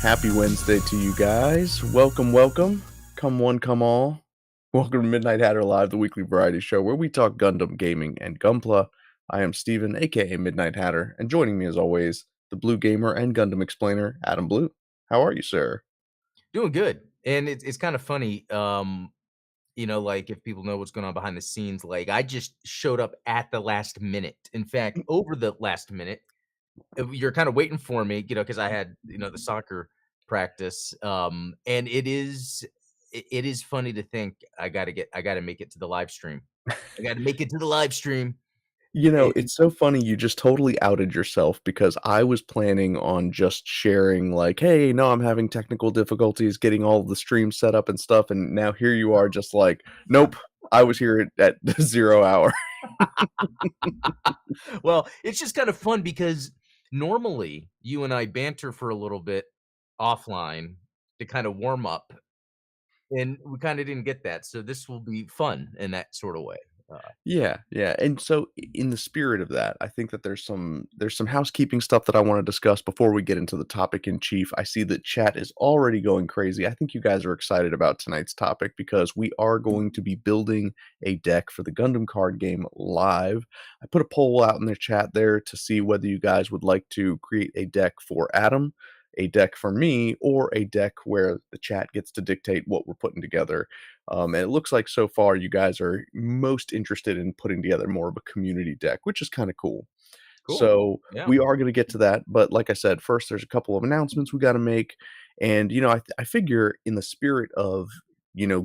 Happy Wednesday to you guys. Welcome, welcome. Come one, come all. Welcome to Midnight Hatter Live, the weekly variety show where we talk Gundam gaming and Gunpla. I am Steven, aka Midnight Hatter, and joining me as always, the Blue Gamer and Gundam Explainer, Adam Blue. How are you, sir? Doing good. And it's kind of funny, like if people know what's going on behind the scenes, like I just showed up at the last minute. In fact, over the last minute, you're kind of waiting for me, because I had, the soccer practice. And it is funny to think I gotta make it to the live stream. I gotta make it to the live stream. You know, Eh, it's so funny you just totally outed yourself because I was planning on just sharing like, "Hey, no, I'm having technical difficulties getting all the streams set up and stuff," and now here you are just like, "Nope, I was here at the 0 hour." Well, it's just kind of fun because normally you and I banter for a little bit offline to kind of warm up, and we kind of didn't get that. So this will be fun in that sort of way. Uh, Yeah, yeah, and so in the spirit of that, I think that there's some housekeeping stuff that I wanna discuss before we get into the topic in chief. I see that chat is already going crazy. I think you guys are excited about tonight's topic because we are going to be building a deck for the Gundam card game live. I put a poll out in the chat there to see whether you guys would like to create a deck for Adam, a deck for me, or a deck where the chat gets to dictate what we're putting together. And it looks like so far you guys are most interested in putting together more of a community deck, which is kind of cool. cool. So Yeah. we are going to get to that, but like I said, first there's a couple of announcements we got to make, and I figure in the spirit of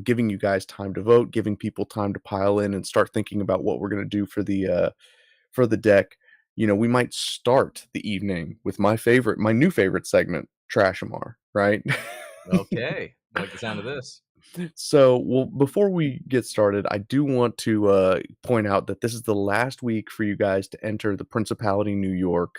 giving you guys time to vote, giving people time to pile in and start thinking about what we're going to do for the deck. We might start the evening with my new favorite segment, Trashomar, right? Okay. I like the sound of this. So, well, before we get started, I do want to point out that this is the last week for you guys to enter the Principality New York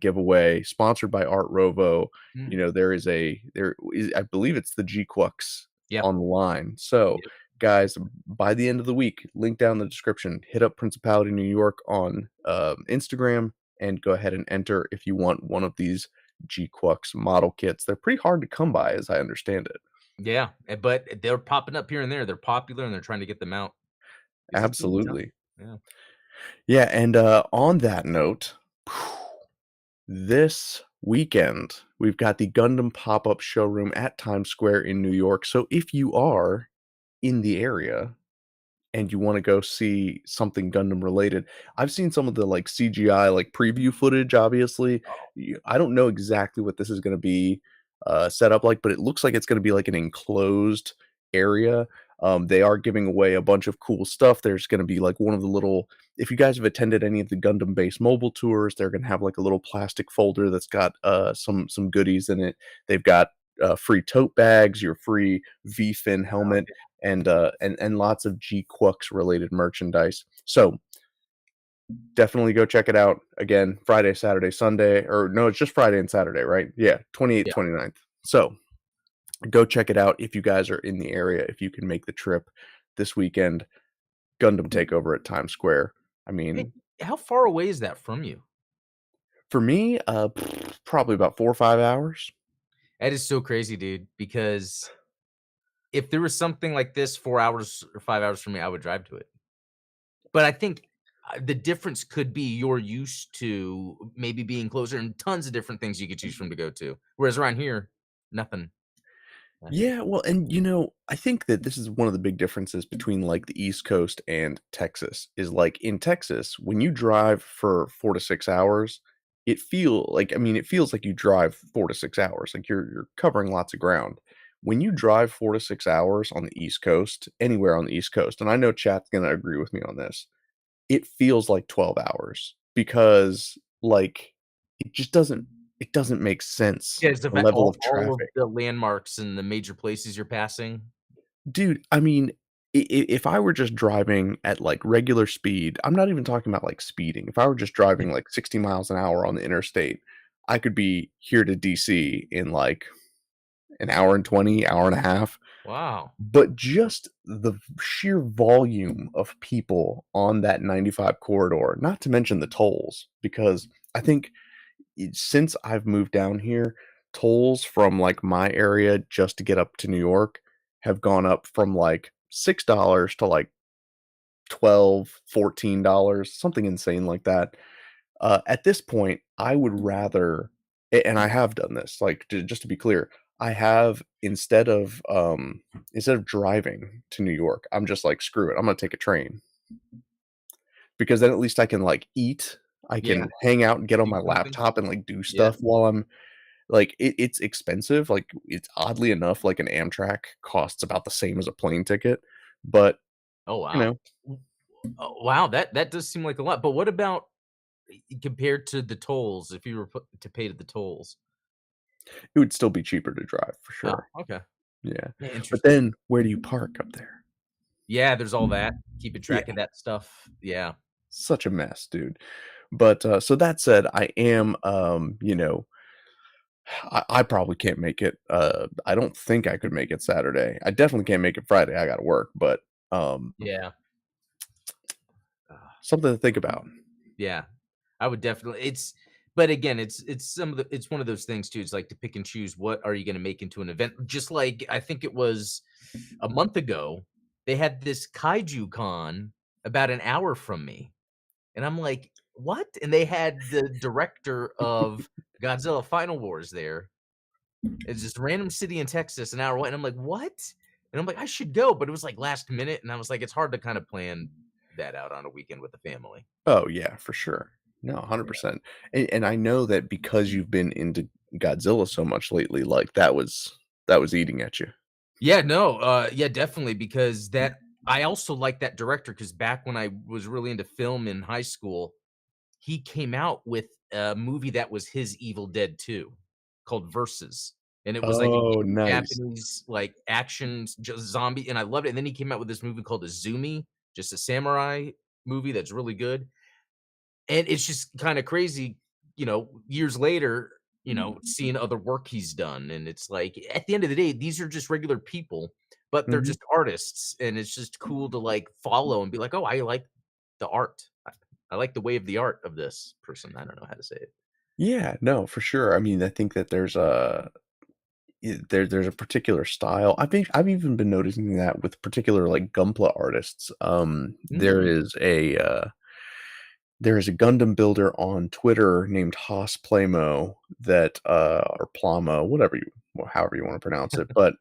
giveaway, sponsored by Art Rovo. Mm. I believe it's the G-Quux Yep. on the line. So, Yep. guys, by the end of the week, link down in the description. Hit up Principality New York on Instagram and go ahead and enter if you want one of these G-Quux model kits. They're pretty hard to come by, as I understand it. Yeah. But they're popping up here and there. They're popular and they're trying to get them out because it's busy time. Absolutely. Yeah. Yeah, and on that note, this weekend we've got the Gundam pop-up showroom at Times Square in New York. So if you are in the area and you want to go see something Gundam related, I've seen some of the like CGI like preview footage. Obviously, Oh, I don't know exactly what this is going to be set up like, but it looks like it's going to be like an enclosed area. They are giving away a bunch of cool stuff. There's going to be like one of the little. If you guys have attended any of the Gundam based mobile tours, they're going to have like a little plastic folder that's got some goodies in it. They've got free tote bags, your free V fin helmet, and lots of G-Quux related merchandise. So definitely go check it out. Again, Friday, Saturday, Sunday, or no, it's just Friday and Saturday, right? Yeah, 28th, yeah. 29th. So go check it out if you guys are in the area, if you can make the trip this weekend. Gundam Takeover at Times Square. I Hey, mean, how far away is that from you? for me, probably about 4 or 5 hours. That is so crazy, dude, because if there was something like this 4 hours or 5 hours from me, I would drive to it. But I think, the difference could be you're used to maybe being closer and tons of different things you could choose from to go to. Whereas around here, nothing. Nothing. Yeah, well, and I think that this is one of the big differences between like the East Coast and Texas is like in Texas, when you drive for 4 to 6 hours, it feels like you drive 4 to 6 hours. Like you're covering lots of ground. When you drive 4 to 6 hours on the East Coast, anywhere on the East Coast, and I know chat's gonna agree with me on this, it feels like 12 hours because like it doesn't make sense, Yeah, it's the the fa level of all of traffic. the landmarks and the major places you're passing. Dude, I mean, if I were just driving at, like, regular speed, I'm not even talking about, like, speeding. If I were just driving, like, 60 miles an hour on the interstate, I could be here to DC in, like, an hour and 20, hour and a half. Wow. But just the sheer volume of people on that 95 corridor, not to mention the tolls, because I think since I've moved down here, tolls from, like, my area just to get up to New York have gone up from, like, $6 to, like, 12, $14, something insane like that. At this point, I would rather and I have done this, like, just to be clear, I have instead of driving to New York, I'm just like, "Screw it, I'm gonna take a train." Because then at least I can, like, eat, I Yeah, can hang out and get on do my something. laptop and, like, do Yeah. stuff while I'm like, it's expensive, like, it's oddly enough, like, an Amtrak costs about the same as a plane ticket, but, Oh, you wow. know, Oh, wow, that does seem like a lot, but what about compared to the tolls, if you were put to pay to the tolls? it would still be cheaper to drive for Oh, sure. okay. Yeah. Yeah, But interesting. then where do you park up there? Yeah, there's all that, keeping Yeah, track of that stuff. Yeah. such a mess, dude. But, so that said, I am, I probably can't make it, I don't think I could make it Saturday. I definitely can't make it Friday, I gotta work, but, um, Yeah. Ah, something to think about. yeah. I would definitely but again, it's some of the it's one of those things too, it's like to pick and choose what are you gonna make into an event. Just like I think it was a month ago, they had this Kaiju Con about an hour from me. And I'm like, "What?" And they had the director of Godzilla Final Wars there. It's just random city in Texas, an hour away, and I'm like, "What?" And I'm like, "I should go," but it was, like, last minute, and I was like, "It's hard to kinda plan that out on a weekend with the family." Oh, yeah, for sure. No, Yeah. 100%. And I know that because you've been into Godzilla so much lately, like, that was eating at you. Yeah, no, yeah, definitely, because that I also like that director because back when I was really into film in high school, he came out with a movie that was his Evil Dead 2 called Versus, and it was like a Oh, nice. Japanese, like, action just zombie, and I loved it, and then he came out with this movie called Azumi, just a samurai movie that's really good, and it's just kinda crazy, years later, seeing other work he's done, and it's like, at the end of the day, these are just regular people, but they're Mhm. just artists, and it's just cool to, like, follow and be like, "Oh, I like the art. I like the way of the art of this person." I don't know how to say it. Yeah, no, for sure. I mean, I think that there's a particular style. I've even been noticing that with particular, like, Gunpla artists. Mm, There is a Gundam builder on Twitter named Haas Playmo that, or Plamo, however you wanna pronounce it, but,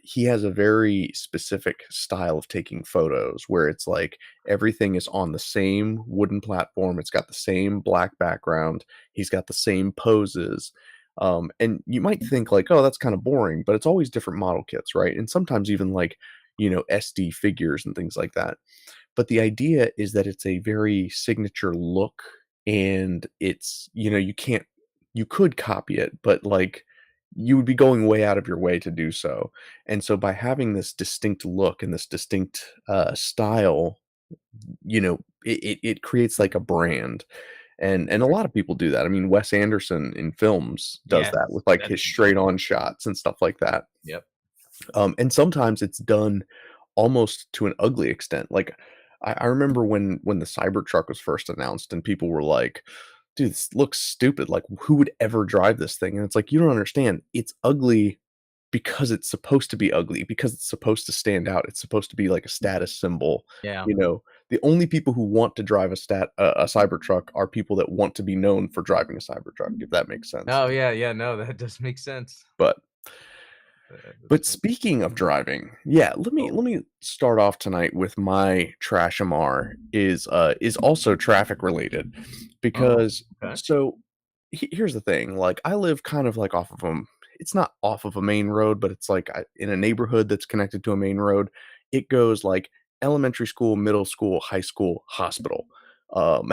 he has a very specific style of taking photos where it's like everything is on the same wooden platform, it's got the same black background, he's got the same poses, and you might think like, "Oh, that's kinda boring," but it's always different model kits, right? And sometimes even like, SD figures and things like that. But the idea is that it's a very signature look, and you could copy it, but, like, you would be going way out of your way to do so. And so by having this distinct look and this distinct, style, it creates like a brand. And a lot of interesting. people do that. I mean, Wes Anderson in films does Yes, that with, like, that's his a good straight one. on shots and stuff like that. Yep. And sometimes it's done almost to an ugly extent. Like, I remember when the Cybertruck was first announced and people were like, "Dude, this looks stupid. Like, who would ever drive this thing?" And it's like, you don't understand. It's ugly because it's supposed to be ugly, because it's supposed to stand out. It's supposed to be like a status symbol. Yeah. You know, the only people who want to drive a Cybertruck are people that want to be known for driving a Cybertruck, if that makes sense. Oh, yeah, yeah, no, that does make sense. But That But does make speaking of driving, yeah, let me Oh, let me start off tonight with my trashmar is also traffic related oh, because okay. so here's the thing, like I live kind of like off of it's not off of a main road, but it's like in a neighborhood that's connected to a main road. It goes like elementary school, middle school, high school, hospital. Um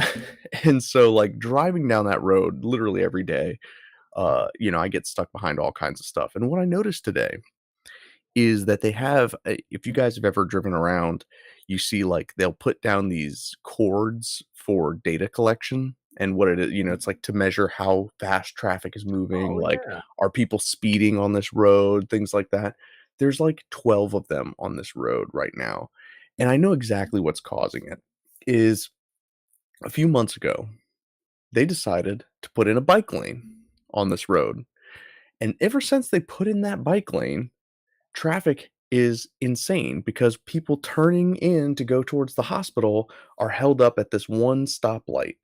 and so like driving down that road literally every day, I get stuck behind all kinds of stuff. And what I noticed today is that they have if you guys have ever driven around, you see, like, they'll put down these cords for data collection, and what it is, it's, like, to measure how fast traffic is moving, Oh, like, yeah. are people speeding on this road, things like that. There's, like, 12 of them on this road right now, and I know exactly what's causing it, is a few months ago, they decided to put in a bike lane on this road, And ever since they put in that bike lane, traffic is insane because people turning in to go towards the hospital are held up at this one stoplight.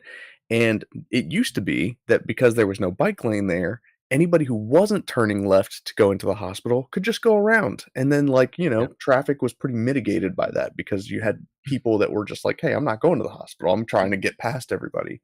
And it used to be that because there was no bike lane there, anybody who wasn't turning left to go into the hospital could just go around. And then, like, Yeah. traffic was pretty mitigated by that because you had people that were just like, hey, I'm not going to the hospital. I'm trying to get past everybody.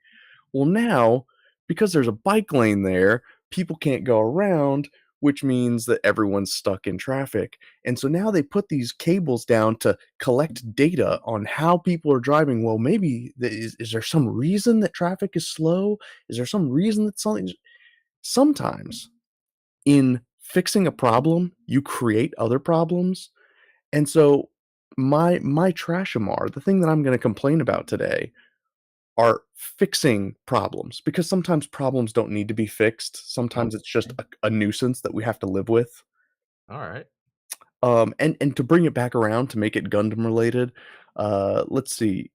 Well, now, because there's a bike lane there, people can't go around, which means that everyone's stuck in traffic. And so now they put these cables down to collect data on how people are driving. Well, maybe is there some reason that traffic is slow? Is there some reason that sometimes in fixing a problem, you create other problems. And so my trashamar, the thing that I'm going to complain about today are fixing problems because sometimes problems don't need to be fixed. Sometimes it's just Okay. a nuisance that we have to live with. Alright. And to bring it back around to make it Gundam related, let's see,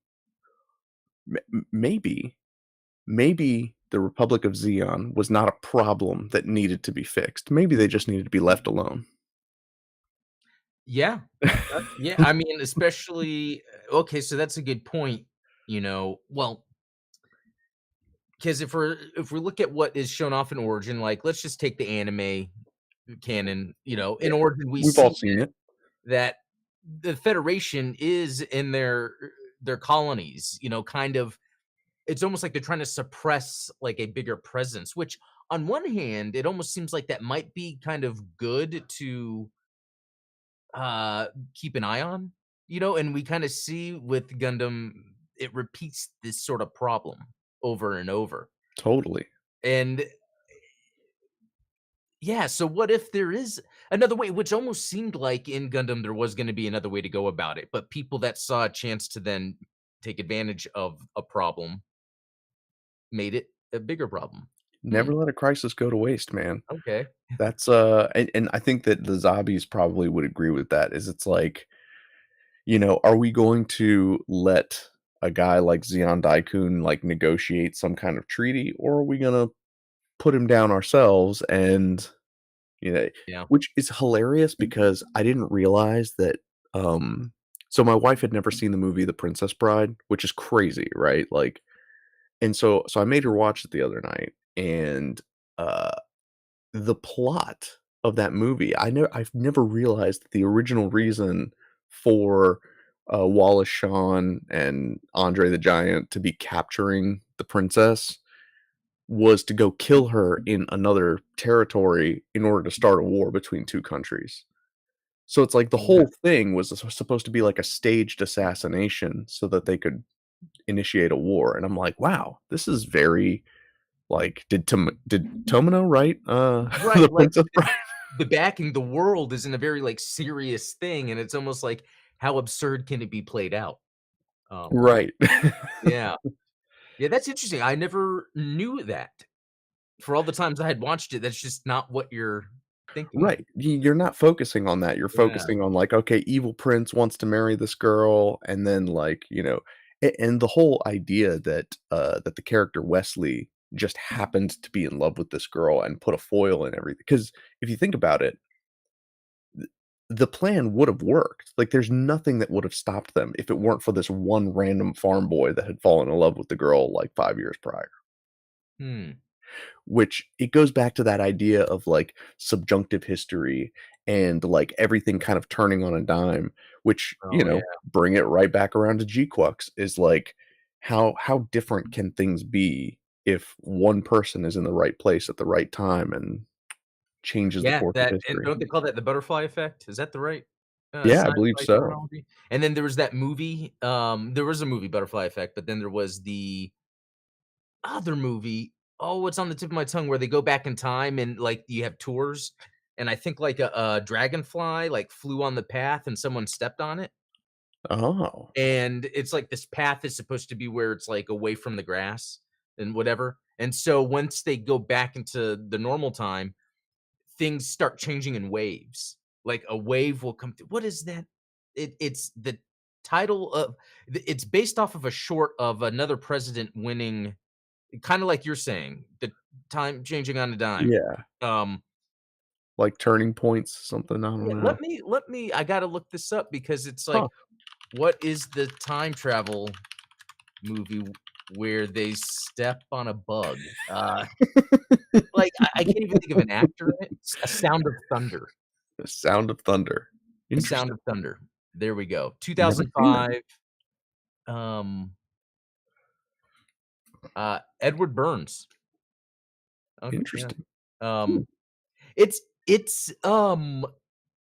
maybe the Republic of Zeon was not a problem that needed to be fixed. Maybe they just needed to be left alone. Yeah. Yeah, I mean, especially okay, so that's a good point, well, because if we look at what is shown off in Origin, like, let's just take the anime canon, Yeah, in Origin, we we've all see seen it. that the Federation is in their colonies, kind of it's almost like they're trying to suppress, like, a bigger presence, which on one hand, it almost seems like that might be kind of good to, keep an eye on, and we kinda see with Gundam, it repeats this sort of problem over and over, Totally. and yeah, so what if there is another way, which almost seemed like in Gundam there was gonna be another way to go about it, but people that saw a chance to then take advantage of a problem made it a bigger problem. Hmm, Never let a crisis go to waste, man. okay. That's and I think that the zombies probably would agree with that. Is it's like, are we going to let a guy like Zeon Daikun like negotiate some kind of treaty, or are we gonna put him down ourselves? And you know, Yeah. which is hilarious because I didn't realize that. So my wife had never seen the movie The Princess Bride, which is crazy, right? Like, and so I made her watch it the other night, and uh the plot of that movie, I've never realized that the original reason for, Wallace Shawn and Andre the Giant to be capturing the princess was to go kill her in another territory in order to start a war between 2 countries. So it's like the Yeah. whole thing was supposed to be like a staged assassination so that they could initiate a war, and I'm like, "Wow, this is very." Like, did Tomino write, Right, The like, Princess Bride? the backing the world is in a very, like, serious thing, and it's almost like, how absurd can it be played out? Um, Right. yeah. Yeah, that's interesting, I never knew that. For all the times I had watched it, that's just not what you're thinking. Right. You're not focusing on that, you're Yeah, focusing on, like, okay, evil prince wants to marry this girl, and then, like, and the whole idea that the character Wesley just happened to be in love with this girl and put a foil in everything. Because if you think about it, the plan would have worked. Like, there's nothing that would have stopped them if it weren't for this one random farm boy that had fallen in love with the girl, like, 5 years prior. hmm. Which it goes back to that idea of, like, subjunctive history and, like, everything kind of turning on a dime, which, Oh, yeah. bring it right back around to G-Quux is, like, how different can things be if one person is in the right place at the right time and changes the Yeah, course of that and history? don't they call that the butterfly effect? Is that the right, Yeah, I believe sci-fi so. terminology? And then there was that movie, there was a movie, Butterfly Effect, but then there was the other movie, oh, it's on the tip of my tongue where they go back in time and, like, you have tours, and I think, like, a dragonfly, like, flew on the path and someone stepped on it, Oh. and it's like this path is supposed to be where it's, like, away from the grass and whatever, and so once they go back into the normal time, things start changing in waves. Like, a wave will come through what is that? It's the title of it's based off of a short of another president winning kinda like you're saying, the time changing on a dime. Yeah. Um, like turning points, something, I Yeah, don't know. let me I gotta look this up because it's Huh. like, what is the time travel movie where they step on a bug? Like, I can't even think of an actor in it. A Sound of Thunder. The Sound of Thunder. A Sound Interesting. of Thunder. There we go. Never seen it. 2005, um, Edward Burns. Okay, yeah. Interesting. Hmm. Um, it's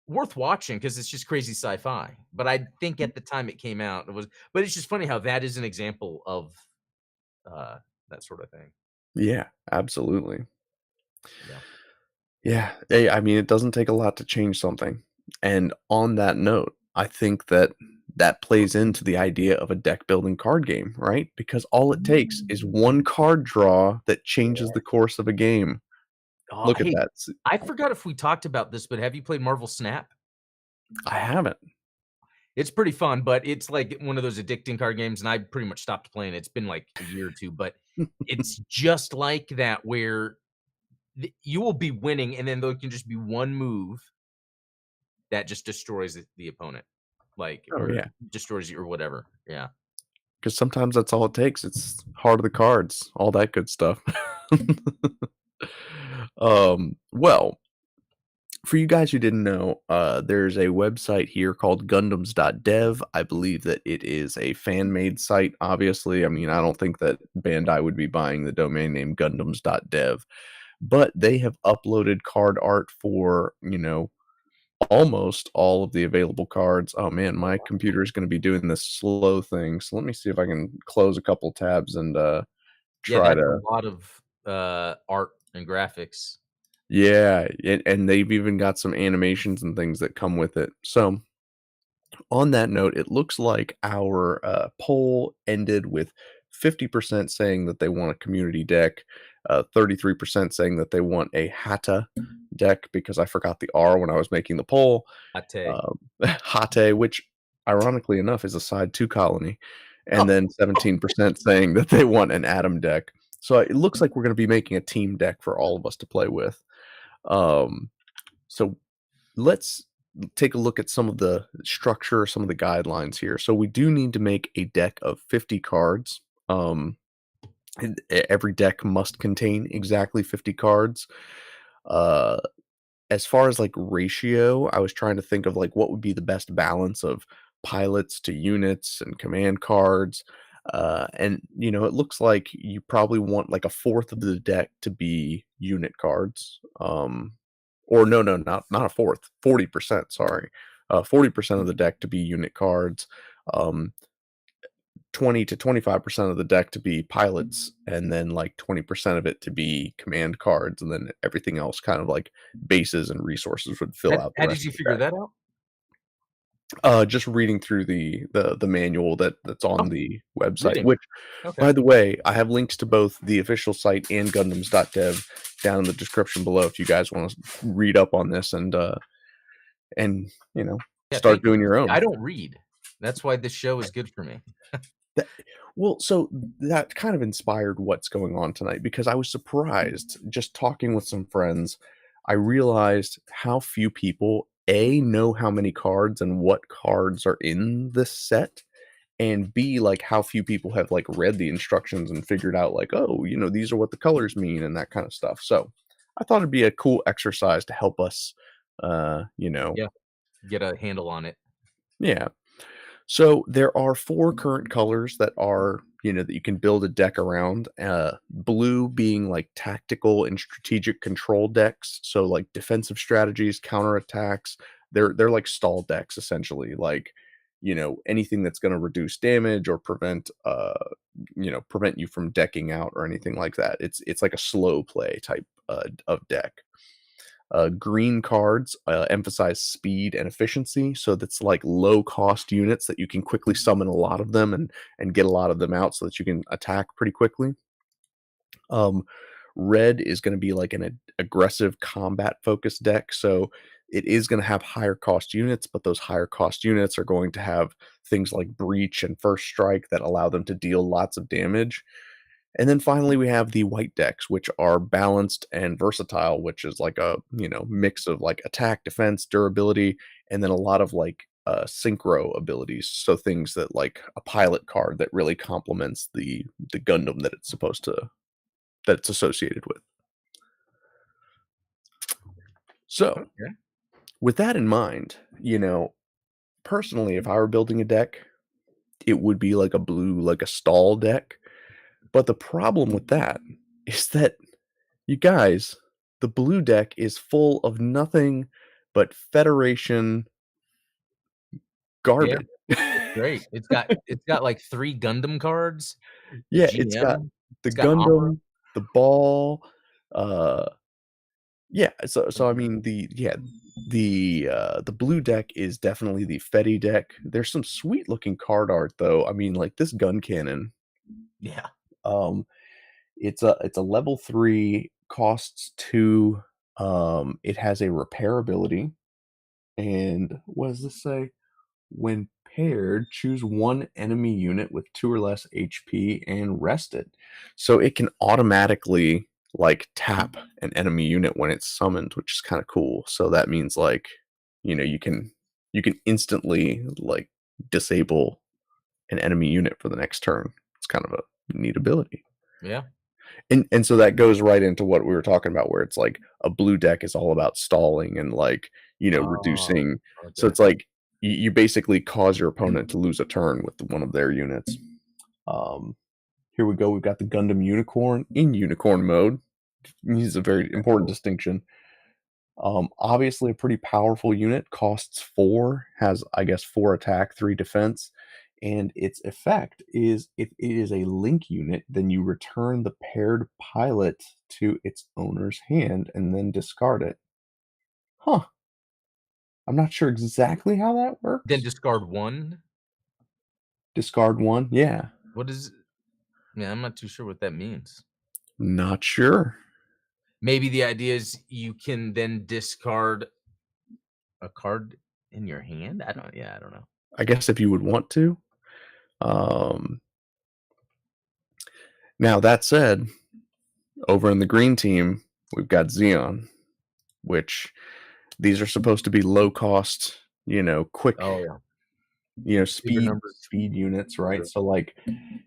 worth watching because it's just crazy sci-fi, but I think at the time it came out, it was but it's just funny how that is an example of, uh, that sort of thing. Yeah, absolutely. Yeah. Yeah, I mean, it doesn't take a lot to change something. And on that note, I think that that plays into the idea of a deck building card game, right? Because all it takes is one card draw that changes Yeah. the course of a game. Oh, Look at hey, that. I forgot if we talked about this, but have you played Marvel Snap? I haven't. It's pretty fun, but it's like one of those addicting card games, and I pretty much stopped playing. It's been like a year or 2, but it's just like that where you will be winning, and then there can just be one move that just destroys the opponent, like, Oh, or yeah. destroys you or whatever. Yeah. Because sometimes that's all it takes. It's heart of the cards, all that good stuff. Well, for you guys who didn't know, there's a website here called Gundams.dev. I believe that it is a fan made site, obviously. I mean, I don't think that Bandai would be buying the domain name Gundams.dev, but they have uploaded card art for, almost all of the available cards. Oh man, my computer is going to be doing this slow thing. So let me see if I can close a couple tabs and Yeah, try that's to. a lot of, art and graphics. Yeah, and they've even got some animations and things that come with it. So on that note, it looks like our poll ended with 50% saying that they want a community deck, 33% saying that they want a Hata deck because I forgot the R when I was making the poll. Ate. Hate, which ironically enough is a side 2 colony, and then 17% saying that they want an Atom deck. So it looks like we're going to be making a team deck for all of us to play with. Um, so let's take a look at some of the structure, some of the guidelines here. So we do need to make a deck of 50 cards. And every deck must contain exactly 50 cards. Uh, as far as like ratio, I was trying to think of like what would be the best balance of pilots to units and command cards. And it looks like you probably want like a fourth of the deck to be unit cards. Or no, not a fourth, 40%, sorry. 40% of the deck to be unit cards. Um, 20 to 25% of the deck to be pilots, and then like 20% of it to be command cards, and then everything else kind of like bases and resources would fill out the How did rest you of the figure deck. that out? Just reading through the manual that's Oh, on the website, reading. which, Okay. by the way, I have links to both the official site and Gundams.dev down in the description below if you guys want to read up on this and Yeah, start thank you. doing your See, I own. don't read. That's why this show is good for me. That well, so that kind of inspired what's going on tonight because I was surprised just talking with some friends. I realized how few people A know how many cards and what cards are in this set, and B, like how few people have like read the instructions and figured out like, oh, these are what the colors mean and that kind of stuff. So I thought it'd be a cool exercise to help us Yeah, get a handle on it. yeah. So there are four current colors that are, that you can build a deck around. Blue being like tactical and strategic control decks, so like defensive strategies, counterattacks. They're like stall decks essentially, like anything that's going to reduce damage or prevent you from decking out or anything like that. It's like a slow play type of deck. Green cards emphasize speed and efficiency, so that's like low cost units that you can quickly summon a lot of them and get a lot of them out so that you can attack pretty quickly. Um, Red is going to be like an aggressive combat focused deck, so it is going to have higher cost units, but those higher cost units are going to have things like breach and first strike that allow them to deal lots of damage. And then finally, we have the white decks, which are balanced and versatile, which is like a mix of like attack, defense, durability, and then a lot of like synchro abilities. So things that like a pilot card that really complements the Gundam that it's supposed to that it's associated with. So Okay. with that in mind, personally, if I were building a deck, it would be like a blue, like a stall deck. But the problem with that is that you guys, the blue deck is full of nothing but Federation Yeah, garbage. it's great. It's got, like, 3 Gundam cards, a Yeah, it's got GM, the it's got Amuro. Gundam, the ball, uh, yeah, so I Mhm. mean, the blue deck is definitely the Fetty deck. There's some sweet looking card art, though. I mean, like, this gun cannon, Yeah. um, it's a level 3, costs 2, it has a repair ability, and what does this say? When paired, choose one enemy unit with 2 or less HP and rest it. So it can automatically, like, tap an enemy unit when it's summoned, which is kinda cool. So that means, like, you can instantly, like, disable an enemy unit for the next turn. It's kind of a neat ability. Yeah. And so that goes right into what we were talking about, where it's like a blue deck is all about stalling and like, Oh, reducing. So okay. it's like you basically cause your opponent to lose a turn with one of their units. Um, Here we go. We've got the Gundam Unicorn in unicorn mode. He's a very important Oh, distinction. Obviously a pretty powerful unit, costs 4, has, I guess, 4 attack, 3 defense, and its effect is if it is a link unit, then you return the paired pilot to its owner's hand and then discard it. Huh, I'm not sure exactly how that then works. discard 1? Discard 1? Yeah. What is Yeah, I'm not too sure what that means. Not sure. Maybe the idea is you can then discard a card in your hand? I don't know. I guess if you would want to. Um, Now that said, over in the green team, we've got Xeon, which these are supposed to be low cost, quick, Oh, yeah. Bigger numbers. speed units, right? Sure. So like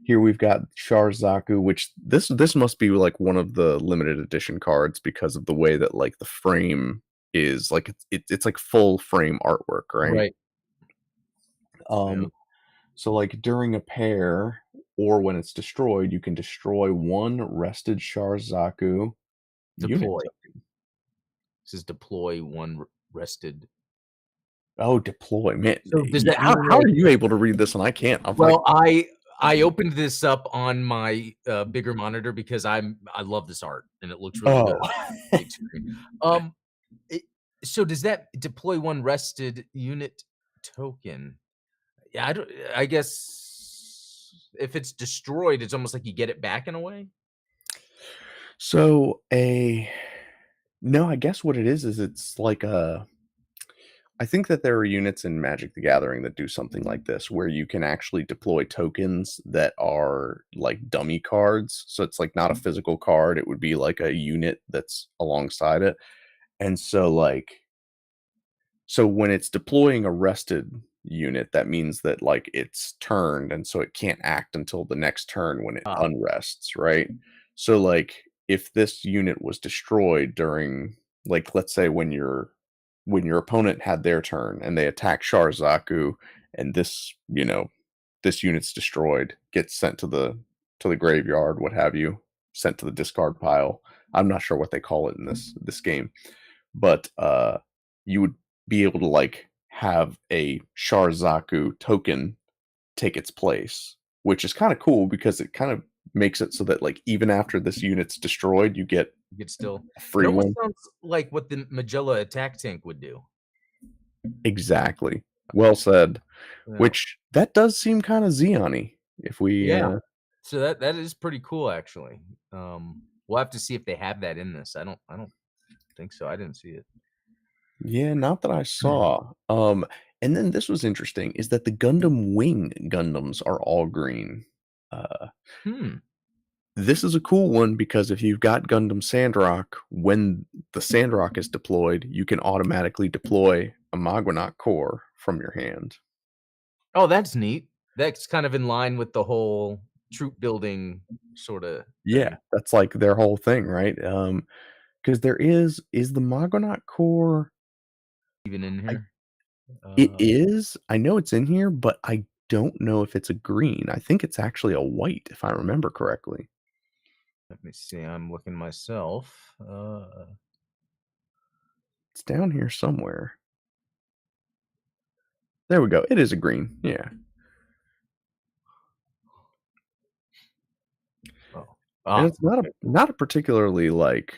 here we've got Sharzaku, which this must be like one of the limited edition cards because of the way that like the frame is like it's like full frame artwork, right? Right. Yeah. Um so like during a pair or when it's destroyed, you can destroy one rested Sharzaku unit. Deploy. It says deploy 1 rested. Oh, deploy, man. So does that How mean, how like, are you able to read this and I can't? I'm like, well, I opened this up on my, bigger monitor because I love this art, and it looks really good oh. on the big screen. Um, it so does that deploy 1 rested unit token? Yeah, I guess if it's destroyed, it's almost like you get it back in a way? So a no, I guess what it is it's like a I think that there are units in Magic the Gathering that do something like this, where you can actually deploy tokens that are like dummy cards. So it's like not a physical card, it would be like a unit that's alongside it. And so when it's deploying a rested unit, that means that like it's turned and so it can't act until the next turn when it Ah, unrests, right? So like if this unit was destroyed during like let's say when your opponent had their turn and they attack Sharzaku and this unit's destroyed, gets sent to the graveyard, what have you, sent to the discard pile. I'm not sure what they call it in this game, but you would be able to like have a Sharzaku token take its place, which is kind of cool because it kind of makes it so that like even after this unit's destroyed, you get you could still a it free almost one. sounds like what the Magella attack tank would do. Exactly. Well said. Yeah. Which that does seem kind of Xeon-y if we Yeah. So that is pretty cool, actually. We'll have to see if they have that in this. I don't think so. I didn't see it. yeah, not that I saw. And then this was interesting is that the Gundam Wing Gundams are all green. Uh Hmm. This is a cool one because if you've got Gundam Sandrock, when the Sandrock is deployed, you can automatically deploy a Maganac core from your hand. Oh, that's neat. That's kind of in line with the whole troop building sorta Yeah, thing. that's like their whole thing, right? Because is the Maganac core. Even in I here? It Uh, is. I know it's in here, but I don't know if it's a green. I think it's actually a white, if I remember correctly. Let me see, I'm looking myself. It's down here somewhere. There we go. It is a green. Yeah. Oh. And Ah, it's not a okay, cool. not a particularly, like,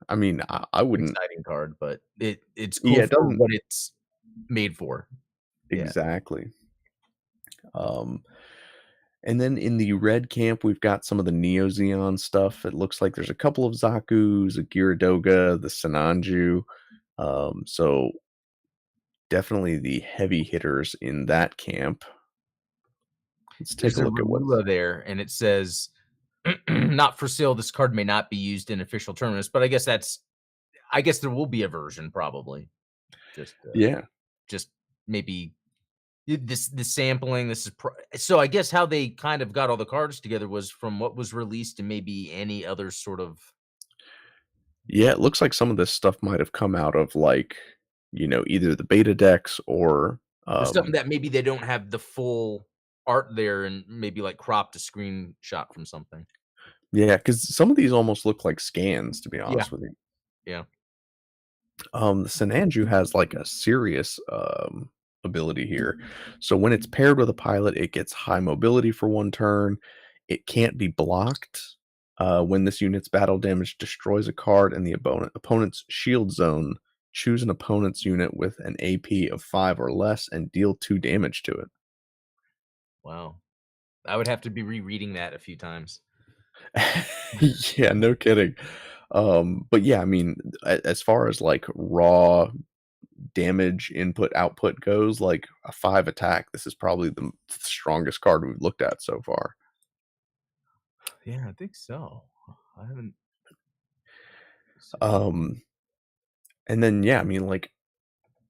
I mean, I wouldn't. Exciting card, but it's cool Yeah, it for doesn't what it's made for. Yeah. exactly. Um, and then in the red camp, we've got some of the Neo Zeon stuff. It looks like there's a couple of Zaku's, a Gyaradoga, the Sinanju. So definitely the heavy hitters in that camp. Let's take There's a a look at what's. Remula there, and it says, "Not for sale, this card may not be used in official tournaments," but I guess there will be a version probably. Just, Yeah. just maybe the sampling, this is so I guess how they kind of got all the cards together was from what was released and maybe any other sort of Yeah, it looks like some of this stuff might have come out of, like, either the beta decks or something um that maybe they don't have the full art there and maybe, like, cropped a screenshot from something. yeah, because some of these almost look like scans, to be Yeah, honest with you. yeah. The Sinanju has, like, a serious, ability here. So when it's paired with a pilot, it gets high mobility for 1 turn. It can't be blocked. When this unit's battle damage destroys a card in the opponent's shield zone, choose an opponent's unit with an AP of 5 or less and deal 2 damage to it. Wow. I would have to be rereading that a few times. Yeah, no kidding. But yeah, I mean, as far as like raw damage input output goes, like a 5 attack, this is probably the strongest card we've looked at so far. Yeah, I think so. I haven't let's see. Um, and then yeah, I mean, like,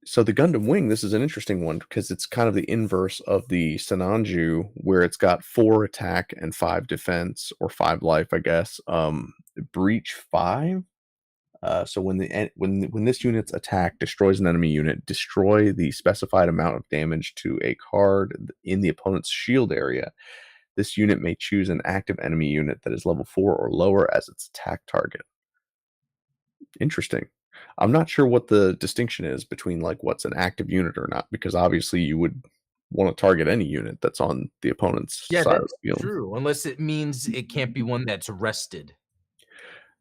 so the Gundam Wing, this is an interesting one because it's kind of the inverse of the Sinanju, where it's got 4 attack and 5 defense or 5 life, I guess. Breach 5. So when this unit's attack destroys an enemy unit, destroy the specified amount of damage to a card in the opponent's shield area. This unit may choose an active enemy unit that is level 4 or lower as its attack target. Interesting. I'm not sure what the distinction is between like what's an active unit or not, because obviously you would want to target any unit that's on the opponent's Yeah, side of that's the field. true, unless it means it can't be one that's rested.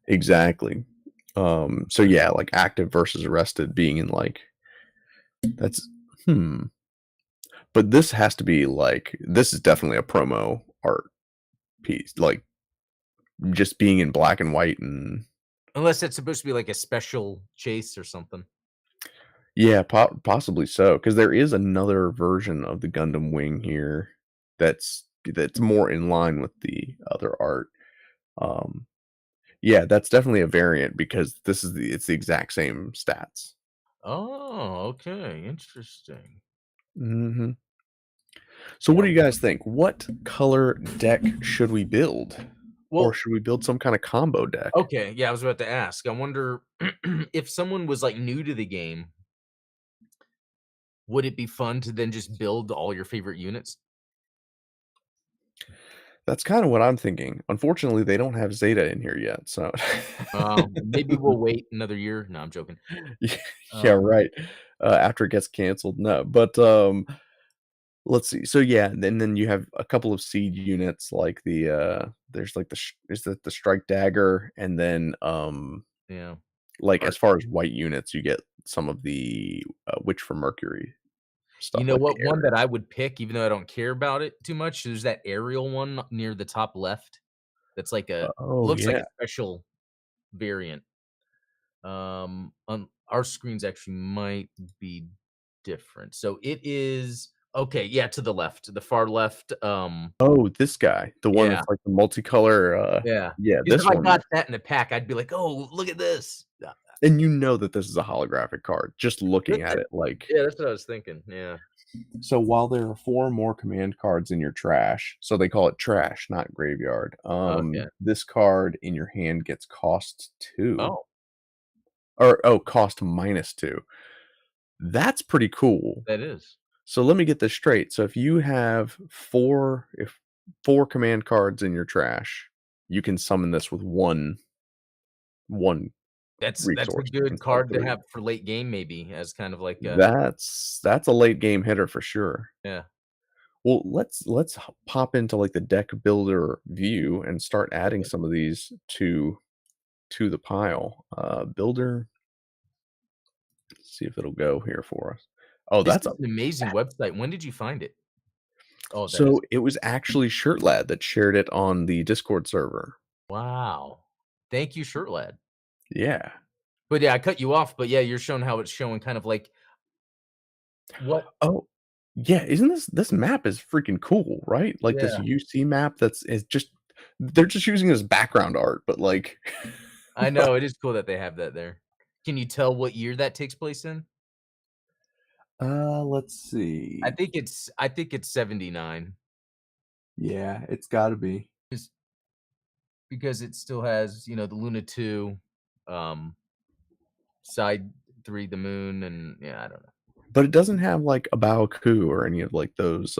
Exactly. So yeah, like active versus arrested being in like that's hmm. But this has to be like this is definitely a promo art piece. Like just being in black and white and Unless it's supposed to be like a special chase or something. yeah, possibly so. Because there is another version of the Gundam Wing here that's more in line with the other art. Um, yeah, that's definitely a variant because it's the exact same stats. Oh, okay, interesting. Hmm. So, what Yeah, do you guys think? What color deck should we build, or well, should we build some kind of combo deck? okay, yeah, I was about to ask. I wonder if someone was, like, new to the game, would it be fun to then just build all your favorite units? That's kind of what I'm thinking. Unfortunately, they don't have Zeta in here yet, so Maybe we'll wait another year. No, I'm joking. yeah, yeah, Um, right. After it gets canceled, no. But let's see. So yeah, and then you have a couple of seed units like there's like is that the Strike Dagger, and then yeah. like as Art far as white units, you get some of the Witch from Mercury You stuff know like the what one that Ares. I would pick, even though I don't care about it too much? There's that aerial one near the top left that's like a Oh looks like yeah, a special variant. On our screens actually might be different. So it is Okay, yeah, to the left, to the far left, Oh, this guy, the one yeah, that's like the multicolor, yeah. yeah, Because if this I one, got that in a pack, I'd be like, "Oh, look at this." and you know that this is a holographic card just looking That's at it. it, like Yeah, that's what I was thinking, yeah. so while there are 4 more command cards in your trash, so they call it trash, not graveyard, Okay. this card in your hand gets cost 2, Oh, or, oh, cost -2. That's pretty cool. that is. So let me get this straight. So if you have 4 command cards in your trash, you can summon this with 1 That's a resource good instead of card to 3. have for late game maybe as kind of like a That's a late game hitter for sure. yeah, Well, let's pop into, like, the deck builder view and start adding okay. some of these to the pile. Builder, see if it'll go here for us. Oh, This that's a is an amazing website. When did you find it? Oh, that is so it was actually Shirtlad that shared it on the Discord server. wow. Thank you, Shirt Lad. Yeah. But yeah, I cut you off, but yeah, you're showing how it's showing kind of like what Oh, yeah, isn't this map is freaking cool, right? Like, this yeah, UC map that's is just they're just using it as background art, but, like I know, it is cool that they have that there. Can you tell what year that takes place in? let's see. I think it's 79. Yeah, it's gotta be. Just because it still has, you know, the Luna 2, um, Side 3, the moon, and yeah, I don't know. But it doesn't have, like, a Baoku or any of, like, those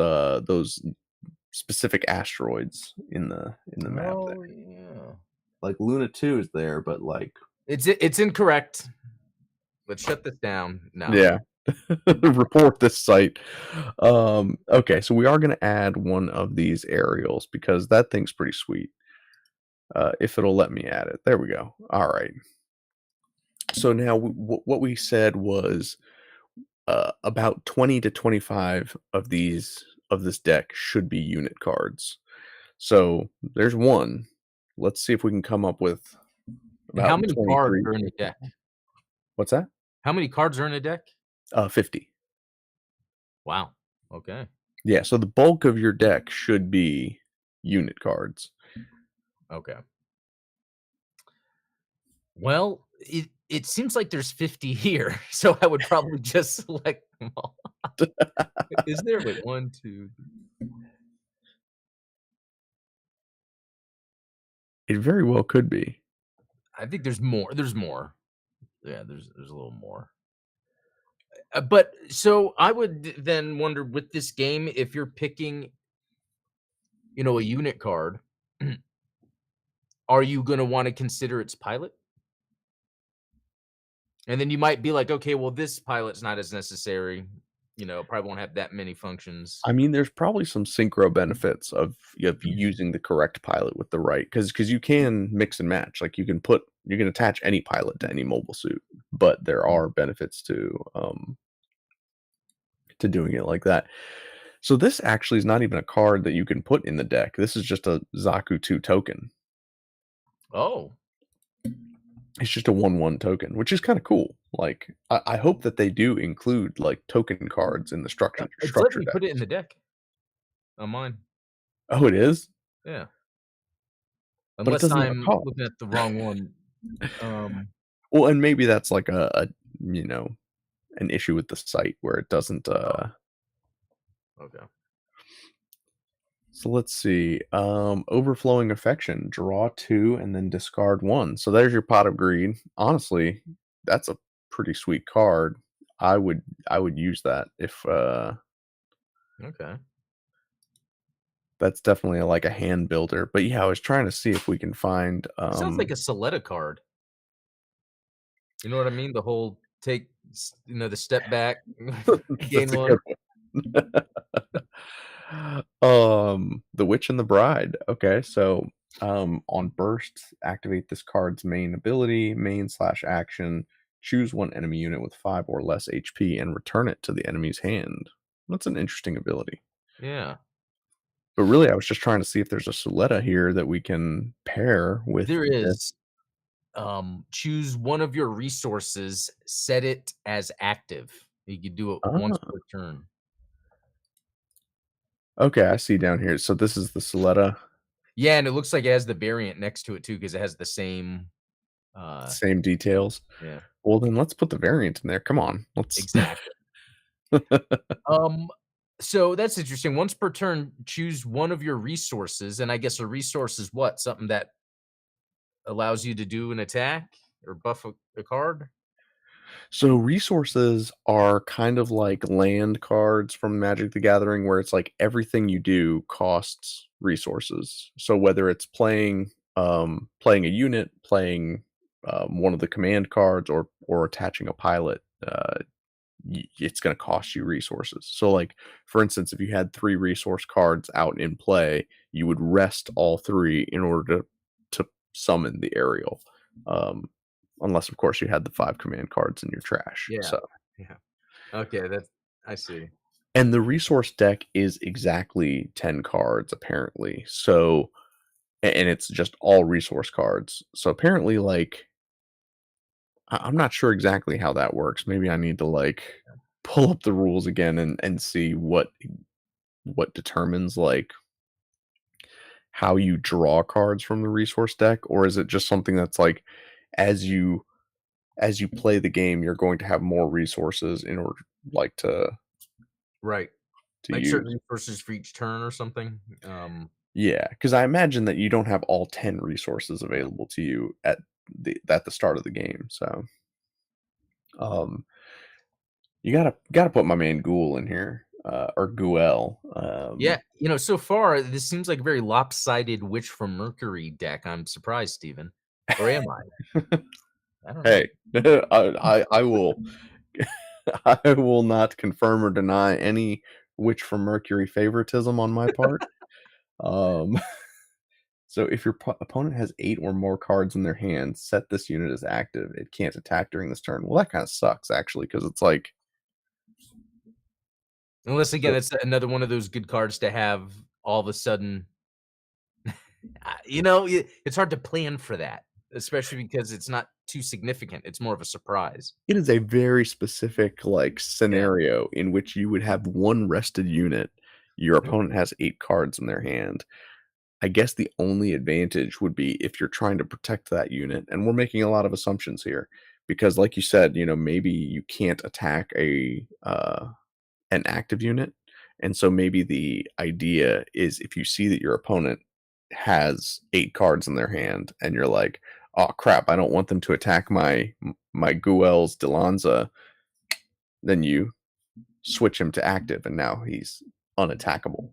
specific asteroids in the map there. Oh, yeah. Like, Luna 2 is there, but, like It's incorrect. Let's shut this down. No. yeah. Report this site. Okay, so we are gonna add one of these aerials because that thing's pretty sweet. If it'll let me add it. There we go. Alright. So now what we said was, about 20 to 25 of this deck should be unit cards. So there's one. Let's see if we can come up with And how about many cards 23. are in a deck? What's that? How many cards are in a deck? 50. Wow. Okay. Yeah, so the bulk of your deck should be unit cards. Okay. Well, it seems like there's 50 here, so I would probably just select them all. Is there wait, 1, 2 It very well could be. I think there's more. Yeah, there's a little more. But so I would then wonder with this game, if you're picking, you know, a unit card, are you gonna wanna consider its pilot? And then you might be like, "Okay, well, this pilot's not as necessary, you know, probably won't have that many functions." I mean, there's probably some synchro benefits of using the correct pilot with the right because you can mix and match. Like you can attach any pilot to any mobile suit, but there Mm. are benefits to doing it like that. So this actually is not even a card that you can put in the deck. This is just a Zaku 2 token. Oh, It's just a 1/1 token, which is kind of cool. Like I hope that they do include like token cards in the it's letting structure me put it in decks. the deck on mine. Oh, it is, Yeah, but it unless doesn't have a I'm cost. looking at the wrong one. Um, Well, and maybe that's like a you know an issue with the site where it doesn't. oh, okay. So let's see. Overflowing affection. Draw 2 and then discard 1. So there's your pot of greed. Honestly, that's a pretty sweet card. I would use that if Okay. that's definitely like a hand builder. But yeah, I was trying to see if we can find It sounds like a Soletta card. You know what I mean? The whole take, you know, the step back, gain that's a 1. good one. The Witch and the Bride. Okay, so on burst, activate this card's main ability, main/action. Choose one enemy unit with 5 or less HP and return it to the enemy's hand. That's an interesting ability. Yeah. But really, I was just trying to see if there's a Suletta here that we can pair with There this. is, choose one of your resources, set it as active. You could do it once Ah, per turn. Okay, I see down here. So this is the Soletta, Yeah, and it looks like it has the variant next to it too, because it has the same, uh same details. yeah, Well, then let's put the variant in there. Come on, let's. exactly. Um, so that's interesting. Once per turn, choose one of your resources, and I guess a resource is what? Something that allows you to do an attack or buff a card? So resources are kind of like land cards from Magic the Gathering, where it's like everything you do costs resources. So whether it's playing a unit, playing one of the command cards, or attaching a pilot, it's going to cost you resources. So like for instance, if you had 3 resource cards out in play, you would rest all 3 in order to summon the aerial. Um, unless of course you had the 5 command cards in your trash. Yeah, So yeah. Okay, that's I see. and the resource deck is exactly 10 cards apparently. So and it's just all resource cards. So apparently like I'm not sure exactly how that works. Maybe I need to like pull up the rules again and see what determines like how you draw cards from the resource deck, or is it just something that's like as you as you play the game you're going to have more resources in order like Right. to Like use. certain resources for each turn or something? Yeah, because I imagine that you don't have all 10 resources Yeah. available to you at the start of the game. So um you gotta put my man Ghoul in here, or Guel. Yeah, so far, this seems like a very lopsided Witch from Mercury deck. I'm surprised, Steven. Or am I? I don't know. Hey, I will I will not confirm or deny any Witch from Mercury favoritism on my part. Um, so if your opponent has 8 or more cards in their hand, set this unit as active. It can't attack during this turn. Well, that kind of sucks actually, because it's like Unless, again, so it's another one of those good cards to have all of a sudden it's hard to plan for that, especially because it's not too significant. It's more of a surprise. it is a very specific like Yeah. scenario in which you would have one rested unit. Your Mhm. opponent has 8 cards in their hand. I guess the only advantage would be if you're trying to protect that unit, and we're making a lot of assumptions here because, like you said, maybe you can't attack an active unit, and so maybe the idea is if you see that your opponent has 8 cards in their hand, and you're like, "Oh crap, I don't want them to attack my Guel's Delanza," then you switch him to active, and now he's unattackable.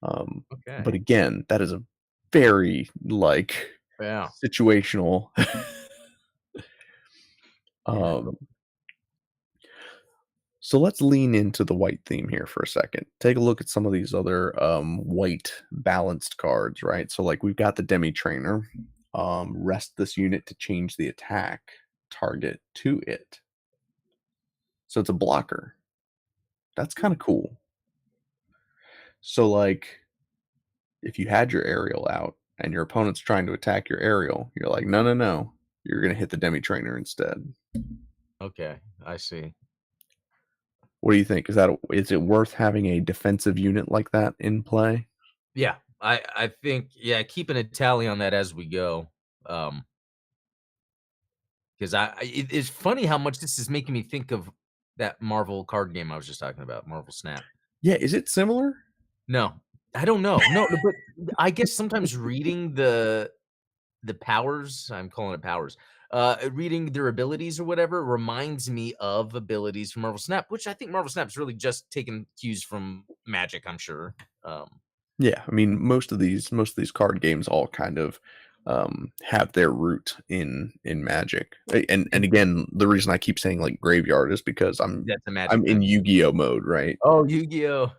Um, but Okay. again, that is a very like Yeah. situational. Yeah. um, so let's lean into the white theme here for a second. Take a look at some of these other white balanced cards, right? So like we've got the Demi Trainer. Rest this unit to change the attack target to it. So it's a blocker. That's kind of cool. So like if you had your aerial out and your opponent's trying to attack your aerial, you're like, no, no, no. You're gonna hit the Demi Trainer instead. Okay. I see. What do you think? Is it worth having a defensive unit like that in play? Yeah. I think, yeah, keeping a tally on that as we go. Um, because it's funny how much this is making me think of that Marvel card game I was just talking about, Marvel Snap. Yeah, is it similar? No, I don't know. No, but I guess sometimes reading the powers, I'm calling it powers, reading their abilities or whatever reminds me of abilities from Marvel Snap, which I think Marvel Snap's really just taken cues from Magic, I'm sure. Yeah, I mean most of these card games all kind of have their root in Magic. And Mhm. again, the reason I keep saying like graveyard is because I'm That's a I'm Magic in thing. Yu-Gi-Oh mode, right? Oh, Yu-Gi-Oh!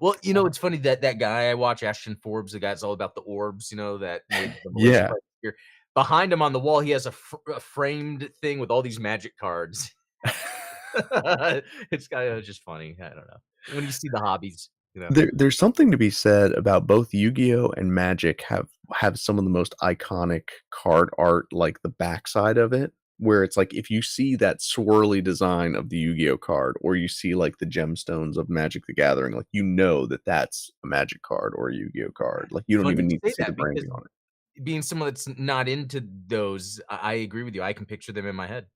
Well, it's funny that that guy I watch, Ashton Forbes, the guy that's all about the orbs, that made the Malaysia Yeah. fight here. Behind him on the wall, he has a framed thing with all these Magic cards. It's kinda just funny. I don't know. When you see the hobbies. There's something to be said about both Yu-Gi-Oh and Magic have some of the most iconic card art, like the backside of it, where it's like if you see that swirly design of the Yu-Gi-Oh card, or you see like the gemstones of Magic the Gathering, like you know that that's a Magic card or a Yu-Gi-Oh card. Like you don't Funny even you need to say see the that because branding on it. being someone that's not into those, I agree with you. I can picture them in my head.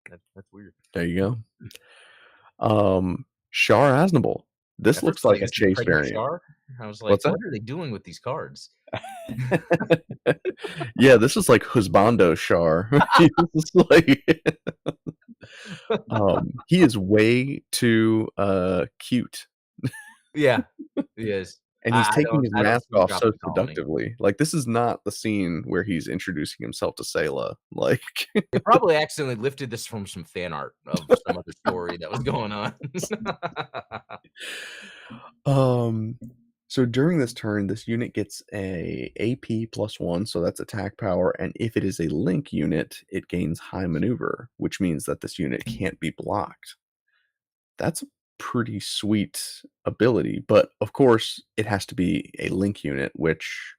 That's weird. There you go. Char Aznable. This At first, looks I thought like you a said chase pregnant variant. Char. I was like, What's "What that? are they doing with these cards?" Yeah, this is like husbando Char. This is like he is way too cute. Yeah, he is. And he's taking his I don't mask see him off so dropping Colony. seductively. Like, this is not the scene where he's introducing himself to Sayla. Like, They probably accidentally lifted this from some fan art of some other story that was going on. um, so during this turn, this unit gets a AP +1, so that's attack power, and if it is a link unit, it gains high maneuver, which means that this unit can't be blocked. That's a pretty sweet ability, but of course, it has to be a link unit, which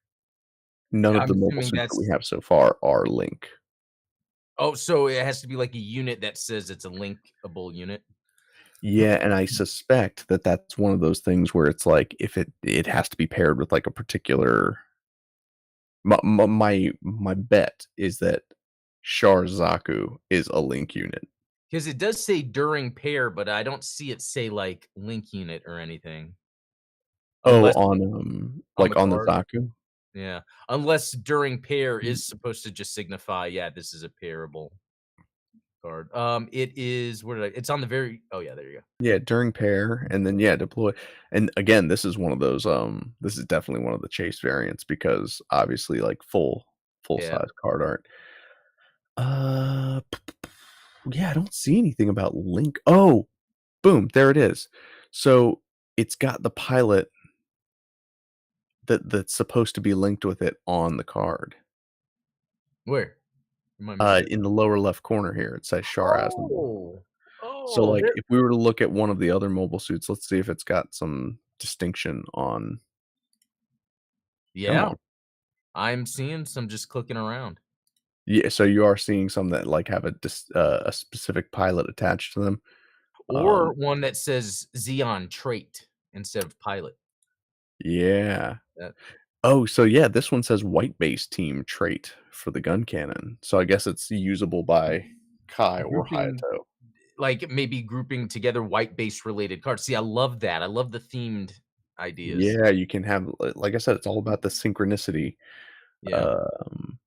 none of I'm the mobile assuming suits that we that's have so far are link. oh, so it has to be like a unit that says it's a linkable unit? Yeah, and I suspect that that's one of those things where it's like if it has to be paired with like a particular my bet is that Sharzaku is a link unit. Because it does say during pair, but I don't see it say, like, link unit or anything, Oh, unless on the like on the card. Zaku? Yeah, unless during pair Y is supposed to just signify, yeah, this is a pairable card. It is where did I it's on the very oh, yeah, there you go. Yeah, during pair and then yeah, deploy. And again, this is one of those this is definitely one of the chase variants because obviously like full Yeah. size card art. Uh yeah, I don't see anything about link. Oh, boom, there it is. So, it's got the pilot that's supposed to be linked with it on the card. Where? Am I missing it? In the lower left corner here, it says Shar Aznable. Oh! So, Oh, like, there if we were to look at one of the other mobile suits, let's see if it's got some distinction on come yeah, on. I'm seeing some just clicking around. Yeah, so you are seeing some that, like, have a specific pilot attached to them. Or one that says Xeon trait instead of pilot. Yeah. That Oh, so yeah, this one says white base team trait for the gun cannon. So I guess it's usable by Kai or grouping Hayato. like, maybe grouping together white base related cards. See, I love that. I love the themed ideas. Yeah, you can have like I said, it's all about the synchronicity. Yeah. Um,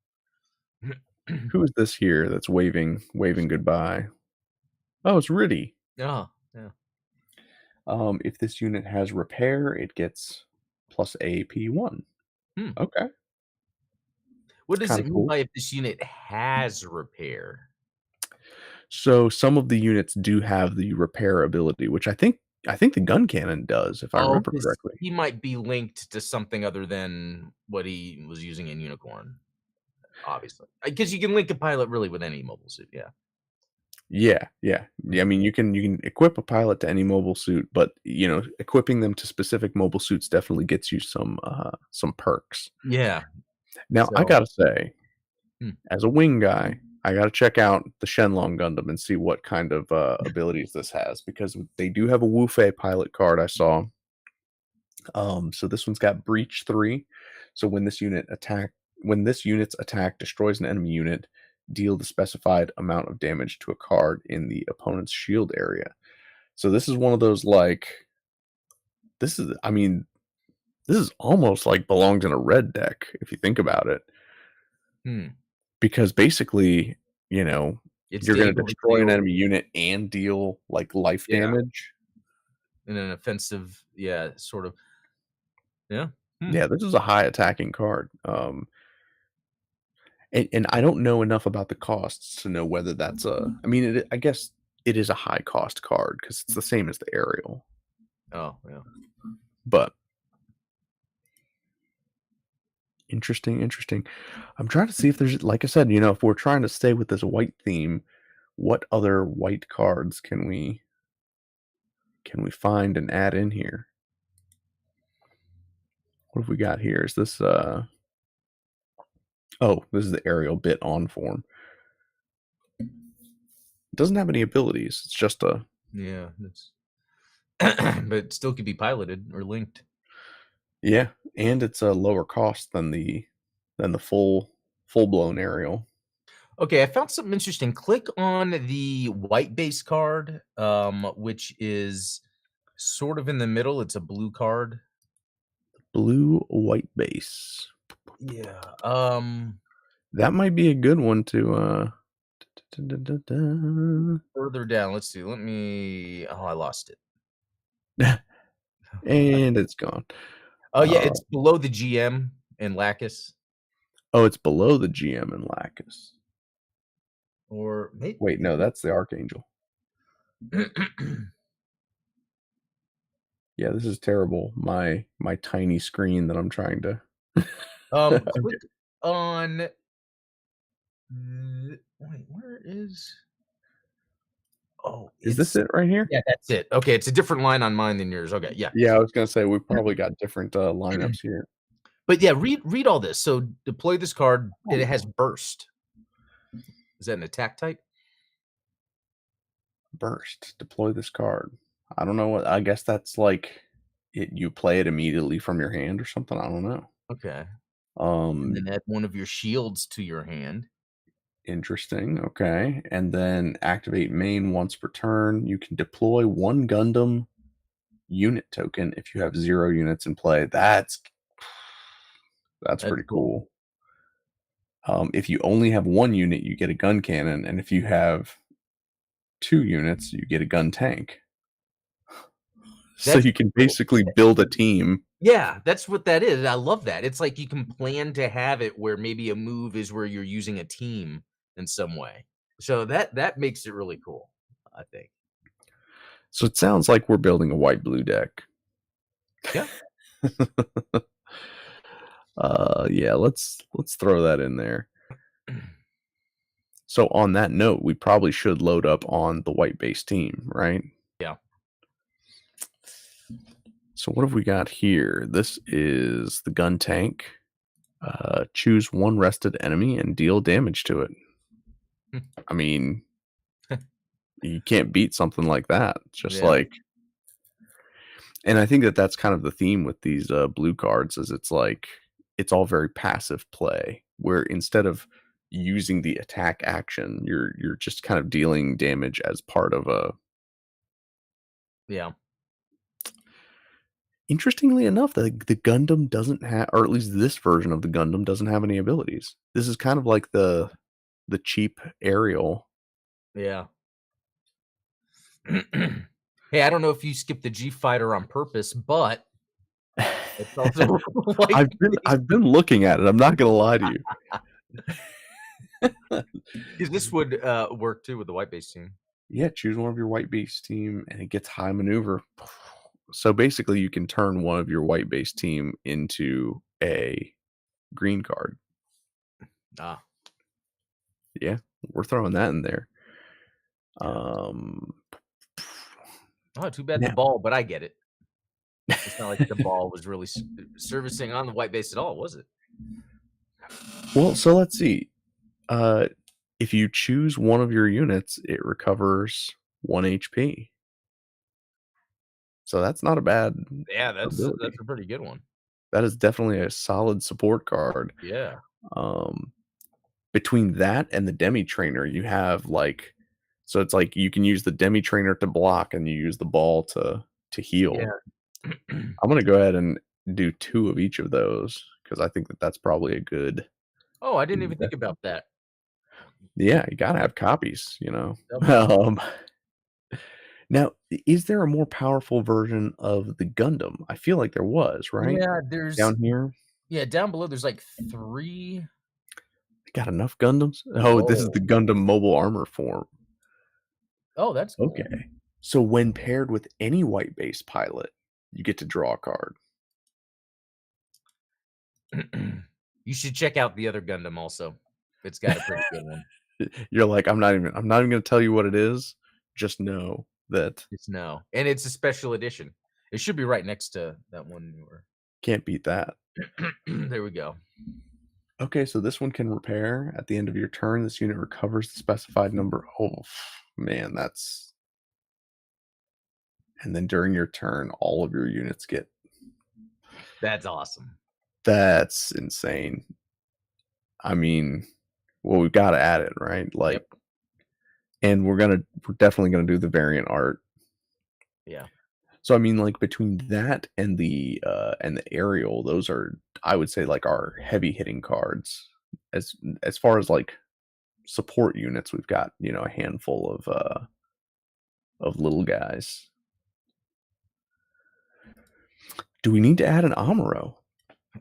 who is this here that's waving goodbye? Oh, it's Riddy. Oh, yeah. If this unit has repair, it gets plus AP1. Hmm. Okay, What it's does kind it of mean cool. by if this unit has repair? So some of the units do have the repair ability, which I think the gun cannon does, if I Oh, remember because correctly. he might be linked to something other than what he was using in Unicorn, obviously. Because you can link a pilot really with any mobile suit, yeah. Yeah, yeah. Yeah, I Mhm. mean, you can equip a pilot to any mobile suit, but, equipping them to specific mobile suits definitely gets you some perks. Yeah, Now, I so gotta say, hmm. as a wing guy, I gotta check out the Shenlong Gundam and see what kind of, abilities this has, because they do have a Wu Fei pilot card I saw. So this one's got Breach 3. So when this unit's attack destroys an enemy unit, deal the specified amount of damage to a card in the opponent's shield area. So this is one of those like this is I mean, this is almost like belongs in a red deck if you think about it. Hmm. Because basically, you know, It's you're gonna able to destroy an deal enemy unit and deal like life yeah, damage. in an offensive yeah, sort of yeah. Hmm. Yeah, this is a high attacking card. And I don't know enough about the costs to know whether that's a I mean, I guess it is a high cost card because it's the same as the aerial, Oh, yeah. but interesting, interesting. I'm trying to see if there's like I said, if we're trying to stay with this white theme, what other white cards can we find and add in here? What have we got here? Is this oh, this is the aerial bit on form. It doesn't have any abilities. It's just a Yeah, that's but it still could be piloted or linked. yeah, and it's a lower cost than the full-blown aerial. Okay, I found something interesting. Click on the white base card, which is sort of in the middle. It's a blue card. Blue white base. Yeah. That might be a good one to Further down. Let's see. Let me. Oh, I lost it. and it's gone. Oh yeah, Uh, it's below the GM in Lacus, oh, it's below the GM in Lacus. or maybe. Wait, no, that's the Archangel. Yeah, this is terrible. My tiny screen that I'm trying to Click on. Wait, where is? Oh, Is this it's it right here? yeah, that's it. Okay, it's a different line on mine than yours. Okay, yeah. Yeah, I was gonna say we've probably got different, lineups here. But yeah, read all this. So deploy this card, and it has Oh, burst. Is that an attack type? burst. Deploy this card. I don't know what I guess that's like you play it immediately from your hand or something, I don't know. Okay. And Um, then add one of your shields to your hand. Interesting, okay, and then activate main once per turn. You can deploy 1 Gundam unit token if you have 0 units in play. That's That's pretty cool. cool. If you only have 1 unit, you get a gun cannon, and if you have 2 units, you get a gun tank. So That's you can cool. basically build a team. Yeah, that's what that is. I love that. It's like you can plan to have it where maybe a move is where you're using a team in some way. So that makes it really cool, I think. So it sounds like we're building a white blue deck. Yeah. Yeah, let's throw that in there. So on that note, we probably should load up on the white base team, right? Yeah. So what have we got here? This is the gun tank. Choose one rested enemy and deal damage to it. I mean, you can't beat something like that. It's just Yeah. like, and I think that that's kind of the theme with these blue cards is it's like it's all very passive play where instead of using the attack action, you're just kind of dealing damage as part of a. Yeah. Interestingly enough, the Gundam doesn't have, or at least this version of the Gundam doesn't have any abilities. This is kind of like the cheap aerial. Yeah. Hey, I don't know if you skipped the G fighter on purpose, but it's also white base. I've been looking at it. I'm not gonna lie to you. 'Cause this would work too with the white base team. Yeah, choose one of your white base team, and it gets high maneuver. So basically, you can turn one of your white base team into a green card. Ah, Yeah, we're throwing that in there. yeah. Um, Oh, too bad the now, ball, but I get it. It's not like the ball was really servicing on the white base at all, was it? well, so let's see. Uh, if you choose one of your units, it recovers 1 HP. So that's not a bad Yeah, that's ability. a pretty good one. That is definitely a solid support card. Yeah. Um, Between that and the demi trainer, you have like, so it's like you can use the demi trainer to block, and you use the ball to heal. Yeah. I'm gonna go ahead and do 2 of each of those because I think that that's probably a good. Oh, I didn't even think Investment. about that. Yeah, you gotta have copies, you know. Definitely. Now, is there a more powerful version of the Gundam? I feel like there was, right? Yeah, there's Down here, yeah, down below there's like 3. got enough Gundams. Oh, this is Oh. the Gundam mobile armor form. Oh, that's cool. Okay. So when paired with any white base pilot, you get to draw a card. You should check out the other Gundam also. It's got a pretty good one. You're like, I'm not even gonna tell you what it is. Just know that It's no, and it's a special edition. It should be right next to that one newer. can't beat that. There we go. Okay, so this one can repair at the end of your turn. This unit recovers the specified number. Oh, Man, that's and then during your turn, all of your units get That's awesome. that's insane. I mean, well, we've gotta add it, right? Yep. Like, and we're definitely gonna do the variant art. Yeah. So, I mean, like, between that and the aerial, those are, I would say, like, our heavy hitting cards. As far as, like, support units, we've got, a handful of little guys. Do we need to add an Amuro?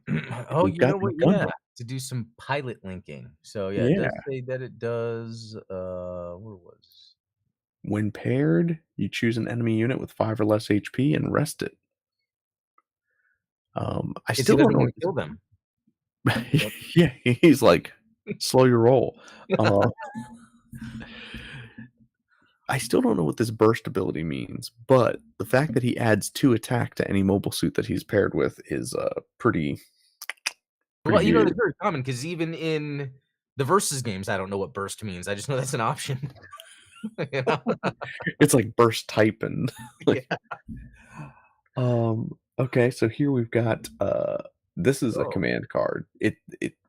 If Oh, we've you got know the what? Yeah, Gundam. to do some pilot linking. So, yeah, it Yeah. does say that it does, where was When paired, you choose an enemy unit with 5 or less HP and rest it. I Is he still don't doesn't know wanna what kill them. this Yep. Yeah, he's like, "Slow your roll." Uh, I still don't know what this burst ability means, but the fact that he adds 2 attack to any mobile suit that he's paired with is, pretty Well, big. that's very common because even in the Versus games, I don't know what burst means. I just know that's an option. You know? It's like burst type and like, Yeah. okay, so here we've got, this is a Oh, command card.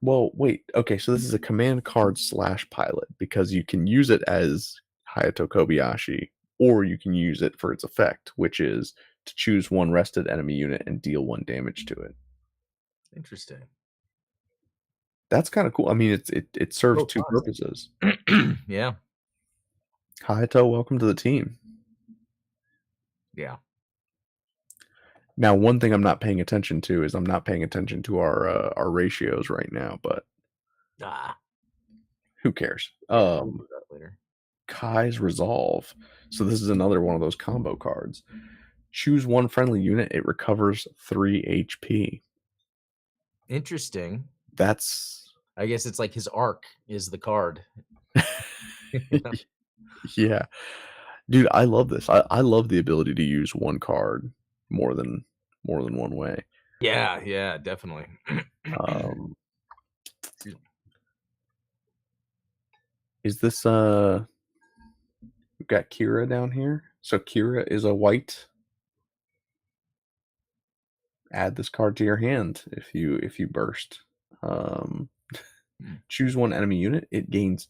Well, wait, okay, so this is a command card slash pilot because you can use it as Hayato Kobayashi, or you can use it for its effect, which is to choose one rested enemy unit and deal 1 damage to it. interesting. That's kinda cool. I mean, it serves Oh, 2 purposes. fun. Yeah. Hayato, welcome to the team. Yeah. Now, one thing I'm not paying attention to is I'm not paying attention to our ratios right now, but Ah, who cares? yeah, we'll do that later. Kai's Resolve. So this is another one of those combo cards. Choose one friendly unit, it recovers 3 HP. Interesting. That's I guess it's like his arc is the card. yeah. Dude, I love this. I love the ability to use one card more than more than one way. Yeah, yeah, definitely. Um, Excuse me. is this we've got Kira down here. So Kira is a white. Add this card to your hand if you burst. Um, Hmm, choose one enemy unit. It gains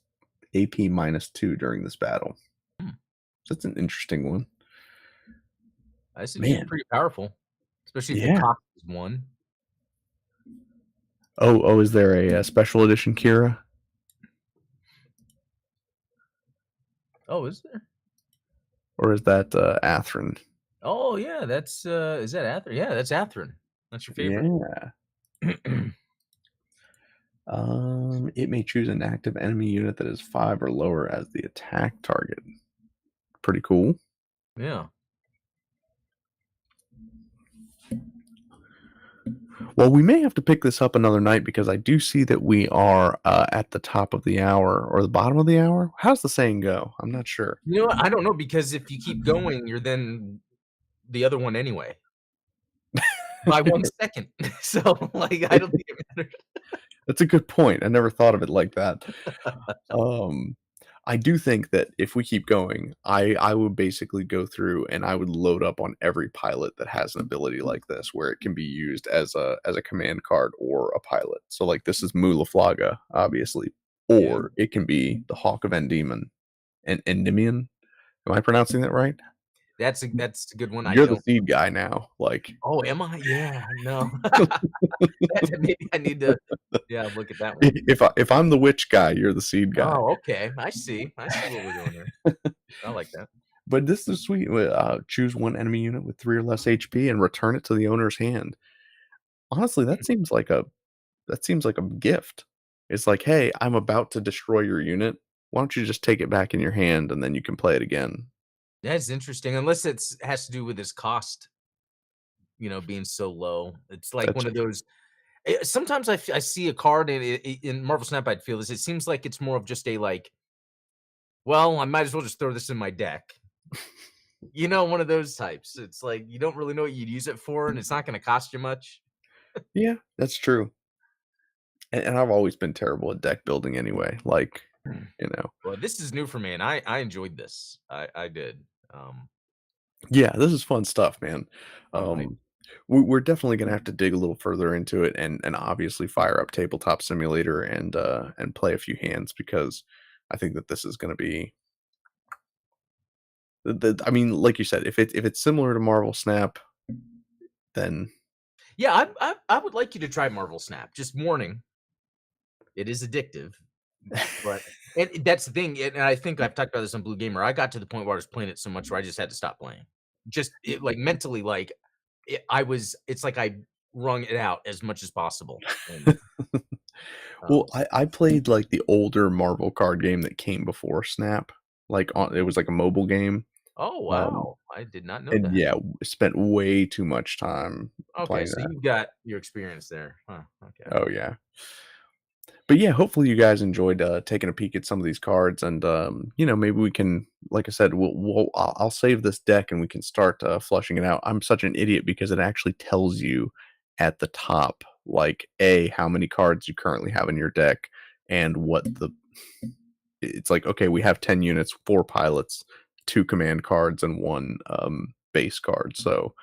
AP -2 during this battle. hmm. So that's an interesting one. That seems Man, pretty powerful, especially if the yeah. cost is 1. Oh, is there a, special edition Kira, Oh, is there? or is that, Atherin? Oh, yeah, that's, is that Atherin? Yeah, that's Atherin. That's your favorite. Yeah. It may choose an active enemy unit that is 5 or lower as the attack target. Pretty cool. Yeah. Well, we may have to pick this up another night because I do see that we are, at the top of the hour or the bottom of the hour. How's the saying go? I'm not sure. You know what? I don't know because if you keep going, you're then the other one anyway by 1 second. So, like, I don't think it matters. That's a good point. I never thought of it like that. Um, I do think that if we keep going, I would basically go through and I would load up on every pilot that has an ability like this, where it can be used as a command card or a pilot. So like this is Mulaflaga, obviously, Yeah. or it can be the Hawk of Endymion and Endymion. Am I pronouncing that right? That's a good one. I You're the don't seed guy now. Like Oh, am I? Yeah, no. Maybe I need to, yeah, look at that one. if I'm the witch guy, you're the seed guy. Oh, okay. I see. I see what we're doing there. I like that. But this is sweet. Choose one enemy unit with 3 or less HP and return it to the owner's hand. Honestly, Hmm. that seems like a gift. It's like, "Hey, I'm about to destroy your unit. Why don't you just take it back in your hand and then you can play it again?" That's interesting, unless it's has to do with his cost, being so low. It's like That's one of those sometimes I see a card in Marvel Snap, I'd feel this. It seems like it's more of just a, like, "Well, I might as well just throw this in my deck." One of those types. It's like, you don't really know what you'd use it for, and it's not gonna cost you much. yeah, that's true. And I've always been terrible at deck building anyway. Like, you know? Well, this is new for me, and I enjoyed this. I did. Um, Yeah, this is fun stuff, man. all right. Um, we're definitely gonna have to dig a little further into it and obviously fire up Tabletop Simulator and play a few hands because I think that this is gonna be I mean, like you said, if it's similar to Marvel Snap, then Yeah, I would like you to try Marvel Snap. Just warning, it is addictive, but and that's the thing, and I think I've talked about this on Blue Gamer. I got to the point where I was playing it so much where I just had to stop playing. Just like mentally, like I was. It's like I wrung it out as much as possible. And well, um, I played, like, the older Marvel card game that came before Snap, like, on it was like a mobile game, oh um, wow, I did not know and that. yeah, spent way too much time Okay, playing so that. you've got your experience there, huh? Okay. Oh, yeah. But yeah, hopefully you guys enjoyed taking a peek at some of these cards, and maybe we can, like I said, I'll save this deck and we can start flushing it out. I'm such an idiot because it actually tells you at the top, like a how many cards you currently have in your deck, and what the it's like. Okay, we have 10 units, 4 pilots, 2 command cards, and 1 base card. So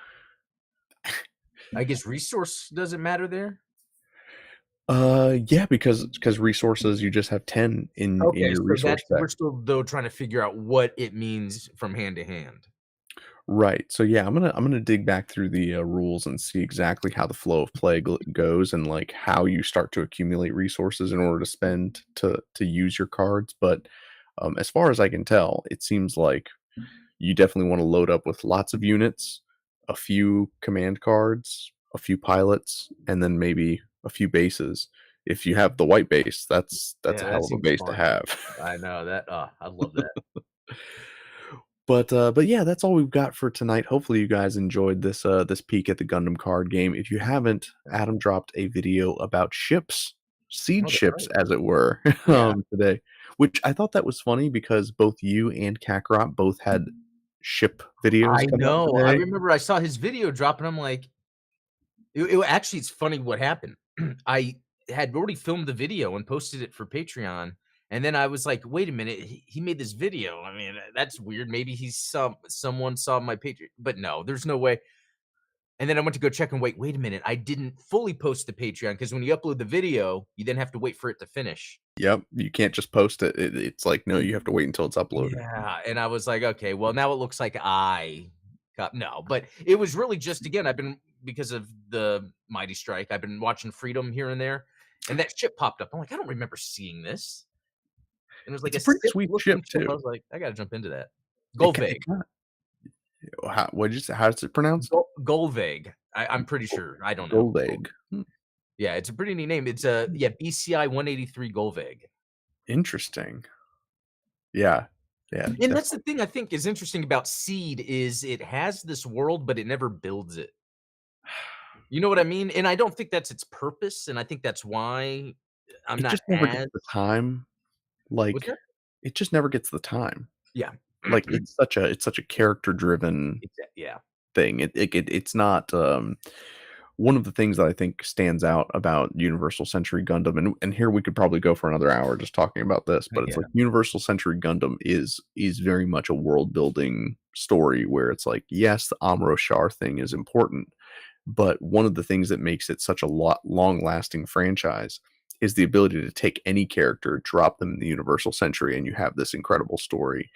I guess resource doesn't matter there. yeah, because resources you just have 10 in Okay, your so resource that's deck. we're still though trying to figure out what it means from hand to hand. Right. So yeah, I'm gonna dig back through the rules and see exactly how the flow of play goes and like how you start to accumulate resources in order to spend to use your cards. But as far as I can tell, it seems like you definitely want to load up with lots of units, a few command cards, a few pilots, and then maybe a few bases. If you have the white base, that's a Yeah, that hell of a seems base to fun. have. I know that. I love that. But yeah, that's all we've got for tonight. Hopefully you guys enjoyed this peek at the Gundam card game. If you haven't, Yeah. Adam dropped a video about ships, seed Oh, that's ships right. as it were, Yeah. today, which I thought that was funny because both you and Kakarot both had ship videos I come out know. I today. remember I saw his video drop, and I'm like, actually, it's funny what happened. I had already filmed the video and posted it for Patreon, and then I was like, "Wait a minute, he made this video. I mean, that's weird. Maybe someone saw my Patreon, but no, there's no way." And then I went to go check and wait a minute, I didn't fully post the Patreon because when you upload the video, you then have to wait for it to finish. Yep, you can't just post it. It's like, no, you have to wait until it's uploaded. Yeah, and I was like, "Okay, well, now it looks like I got" no, but it was really just again, I've been because of the Mighty Strike, I've been watching Freedom here and there, and that ship popped up. I'm like, "I don't remember seeing this." And it was like It's a a pretty Sith sweet looking ship ship. I too. was like, "I gotta jump into that." It Golveg. kinda, what did you say? How's it pronounced? Golveg. I'm pretty sure. I don't know. Gold egg. Hmm, Yeah, it's a pretty neat name. It's a yeah, BCI 183 Golveg. interesting. Yeah. Yeah, And that's the definitely. thing I think is interesting about Seed is it has this world, but it never builds it. You know what I mean? And I don't think that's its purpose, and I think that's why I'm It not just never gets as the time, what's like, that? it just never gets the time. Yeah. Like, it's such a character driven Yeah. thing. It's not, one of the things that I think stands out about Universal Century Gundam, and here we could probably go for another hour just talking about this, but it's Yeah. like Universal Century Gundam is very much a world building story where it's like, yes, the Amuro Char thing is important, but one of the things that makes it such a long lasting franchise is the ability to take any character, drop them in the Universal Century, and you have this incredible story.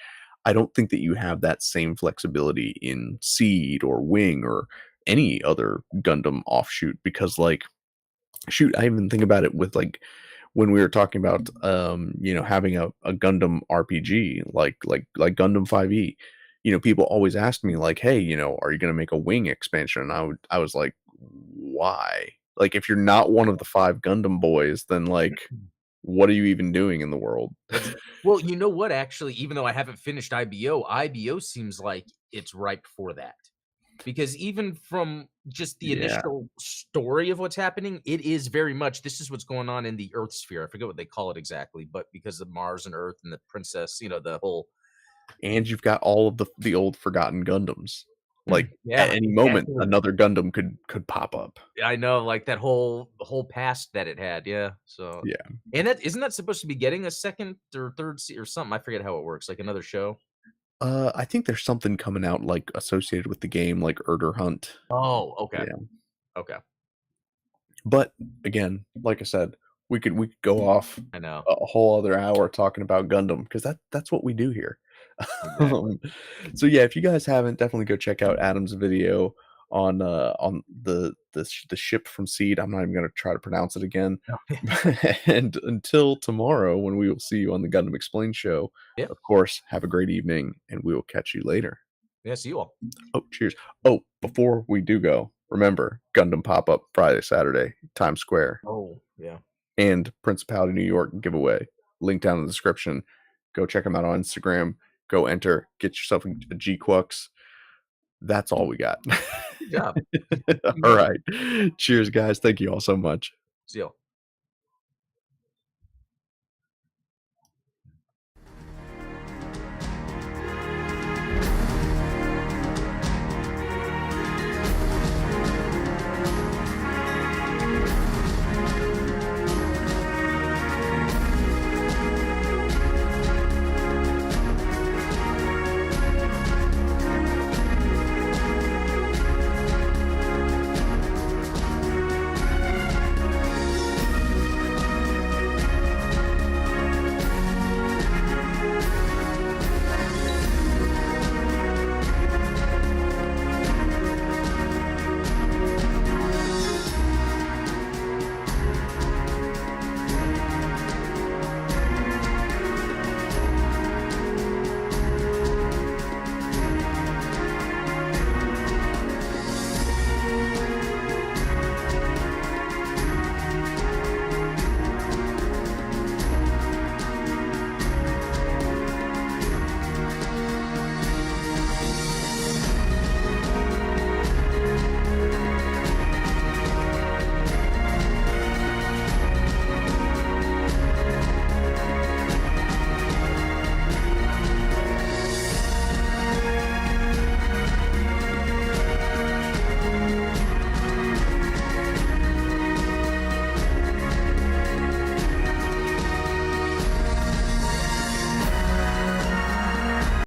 I don't think that you have that same flexibility in Seed or Wing or any other Gundam offshoot because, like, shoot, I even think about it with like when we were talking about having a Gundam RPG like Gundam 5e. People always ask me like, "Hey, are you going to make a Wing expansion?" And I was like, "Why?" Like, if you're not one of the 5 Gundam boys, then like what are you even doing in the world? That's well, you know what, actually, even though I haven't finished IBO seems like it's ripe for that. Because even from just the Yeah. initial story of what's happening, it is very much this is what's going on in the Earth sphere. I forget what they call it exactly, but because of Mars and Earth and the princess, the whole And you've got all of the old forgotten Gundams. Like, at Yeah, any moment, exactly. another Gundam could pop up. I know, like, that whole past that it had, yeah, so Yeah. and that isn't that supposed to be getting a 2nd or 3rd or something? I forget how it works, like another show? I think there's something coming out, like, associated with the game, like Erder Hunt. Oh, okay, Yeah. okay. But, again, like I said, we could go off I know, a whole other hour talking about Gundam because that's what we do here. exactly. Um, so, yeah, if you guys haven't, definitely go check out Adam's video on the ship from Seed. I'm not even gonna try to pronounce it again. And until tomorrow, when we will see you on the Gundam Explained show, Yeah, of course, have a great evening, and we will catch you later. yeah, see you all. Oh, cheers. Oh, before we do go, remember Gundam pop-up Friday, Saturday, Times Square, Oh, yeah. and Principality New York giveaway. Link down in the description. Go check them out on Instagram. Go enter. Get yourself a G-Quux. That's all we got. Good job. All Congrats. right. Cheers, guys. Thank you all so much. See you all.